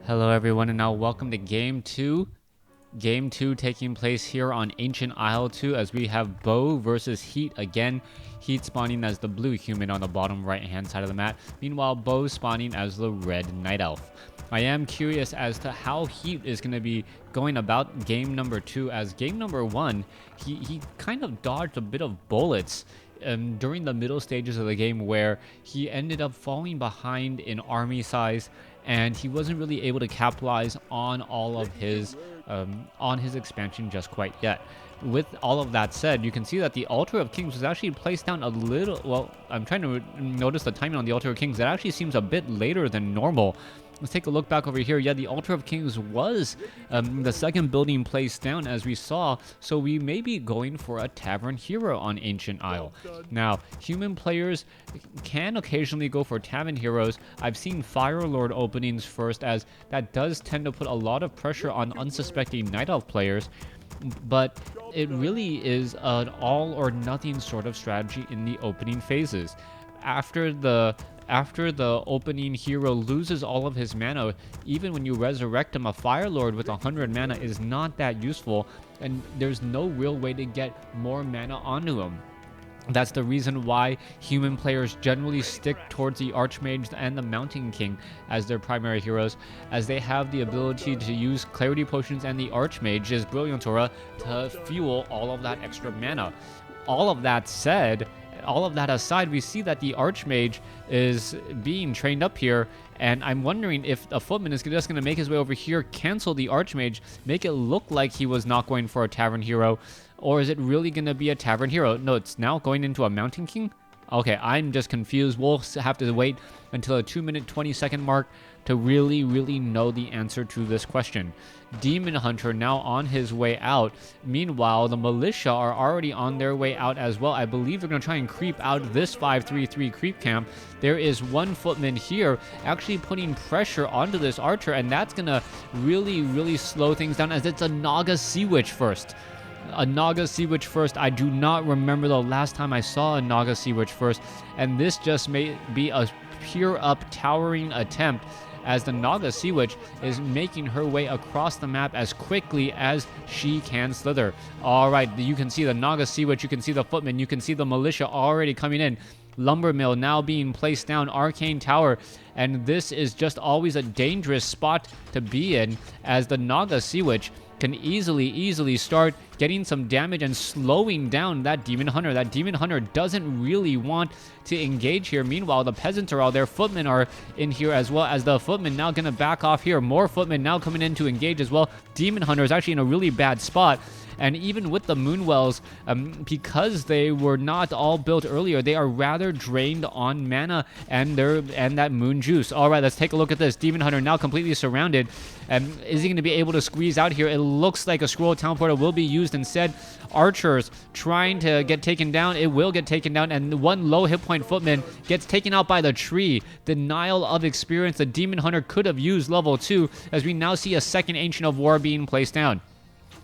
Hello everyone, and now welcome to Game 2. Game 2 taking place here on Ancient Isle 2 as we have Bo versus Heat again. Heat spawning as the blue human on the bottom right hand side of the map. Meanwhile, Bo spawning as the red night elf. I am curious as to how Heat is going to be going about game number 2, as game number 1, he kind of dodged a bit of bullets during the middle stages of the game where he ended up falling behind in army size, and he wasn't really able to capitalize on all of his expansion just quite yet. With all of that said, you can see that the Altar of Kings was actually placed down a little. Well, I'm trying to notice the timing on the Altar of Kings. That actually seems a bit later than normal. Let's take a look back over here. Yeah, the Altar of Kings was the second building placed down, as we saw, so we may be going for a Tavern Hero on Ancient Isle. Now, human players can occasionally go for Tavern Heroes. I've seen Fire Lord openings first, as that does tend to put a lot of pressure on unsuspecting Night Elf players, but it really is an all or nothing sort of strategy in the opening phases. After the opening hero loses all of his mana, even when you resurrect him, a Fire Lord with 100 mana is not that useful, and there's no real way to get more mana onto him. That's the reason why human players generally stick towards the Archmage and the Mountain King as their primary heroes, as they have the ability to use Clarity Potions and the Archmage's Brilliant Aura to fuel all of that extra mana. All of that said, all of that aside, we see that the Archmage is being trained up here, and I'm wondering if a footman is just going to make his way over here, cancel the Archmage, make it look like he was not going for a Tavern Hero, or is it really going to be a Tavern Hero? No, it's now going into a Mountain King? Okay, I'm just confused. We'll have to wait until a 2-minute 20-second mark to really know the answer to this question. Demon Hunter now on his way out. Meanwhile, the militia are already on their way out as well. I believe they're going to try and creep out this 533 creep camp. There is one footman here actually putting pressure onto this archer, and that's going to really slow things down, as it's a Naga Sea Witch first. A Naga Sea Witch first. I do not remember the last time I saw a Naga Sea Witch first, and this just may be a pure up towering attempt, as the Naga Sea Witch is making her way across the map as quickly as she can slither. Alright, you can see the Naga Sea Witch, you can see the footman, you can see the militia already coming in. Lumber Mill now being placed down, Arcane Tower, and this is just always a dangerous spot to be in, as the Naga Sea Witch can easily start getting some damage and slowing down that Demon Hunter. That Demon Hunter doesn't really want to engage here. Meanwhile, the peasants are all there. Footmen are in here as well, as the footmen now going to back off here. More footmen now coming in to engage as well. Demon Hunter is actually in a really bad spot. And even with the Moonwells, because they were not all built earlier, they are rather drained on mana and that moon juice. All right, let's take a look at this. Demon Hunter now completely surrounded. And is he going to be able to squeeze out here? It looks like a Scroll Teleporter will be used instead. Archers trying to get taken down. It will get taken down, and one low hit point footman gets taken out by the tree. Denial of experience. The Demon Hunter could have used level 2, as we now see a second Ancient of War being placed down.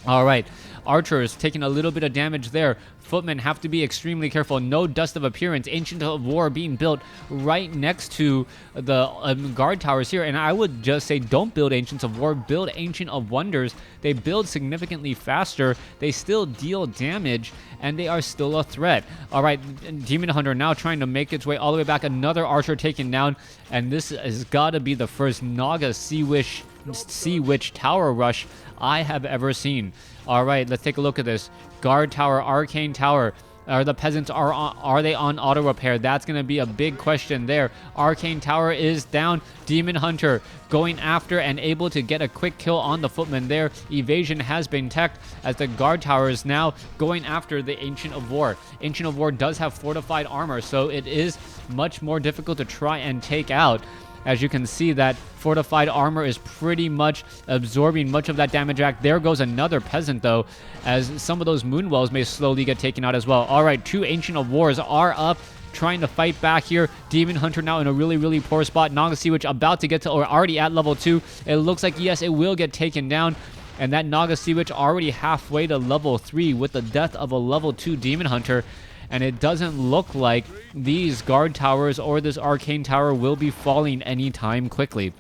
All right, archers taking a little bit of damage there. Footmen have to be extremely careful. No Dust of Appearance. Ancient of War being built right next to the guard towers here. And I would just say, don't build Ancients of War. Build Ancient of Wonders. They build significantly faster. They still deal damage, and they are still a threat. All right, Demon Hunter now trying to make its way all the way back. Another archer taken down, and this has got to be the first Naga Sea Witch tower rush I have ever seen. All right, let's take a look at this. Guard tower, Arcane Tower. The peasants are they on auto repair? That's going to be a big question there. Arcane Tower is down. Demon Hunter going after and able to get a quick kill on the footman there. Evasion has been teched, as the guard tower is now going after the Ancient of War. Ancient of War does have fortified armor, so it is much more difficult to try and take out. As you can see, that fortified armor is pretty much absorbing much of that damage back. There goes another peasant, though, as some of those Moonwells may slowly get taken out as well. All right, 2 Ancient of Wars are up, trying to fight back here. Demon Hunter now in a really poor spot. Naga Sea Witch about to get to, or already at level 2. It looks like, yes, it will get taken down. And that Naga Sea Witch already halfway to level 3 with the death of a level 2 Demon Hunter. and it doesn't look like these guard towers or this arcane tower will be falling anytime quickly.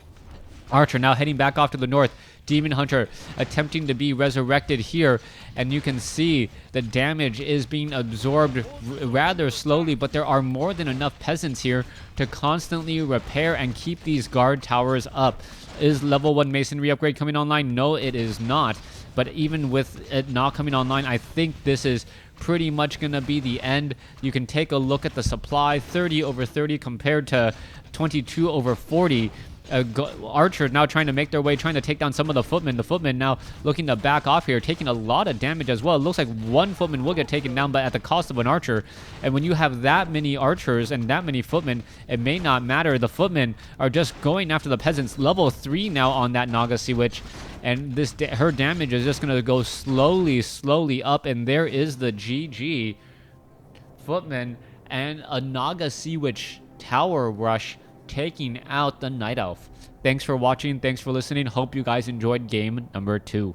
Archer now heading back off to the north. Demon Hunter attempting to be resurrected here, and you can see the damage is being absorbed rather slowly, but there are more than enough peasants here to constantly repair and keep these guard towers up. Is level 1 masonry upgrade coming online? No, it is not. But even with it not coming online, I think this is pretty much going to be the end. You can take a look at the supply, 30 over 30 compared to 22 over 40. Archer now trying to make their way, trying to take down some of the footmen. The footmen now looking to back off here, taking a lot of damage as well. It looks like one footman will get taken down, but at the cost of an archer. And when you have that many archers and that many footmen, it may not matter. The footmen are just going after the peasants. Level 3 now on that Naga Sea Witch. And her damage is just going to go slowly up. And there is the GG footman and a Naga Sea Witch tower rush taking out the Night Elf. Thanks for watching. Thanks for listening. Hope you guys enjoyed game number 2.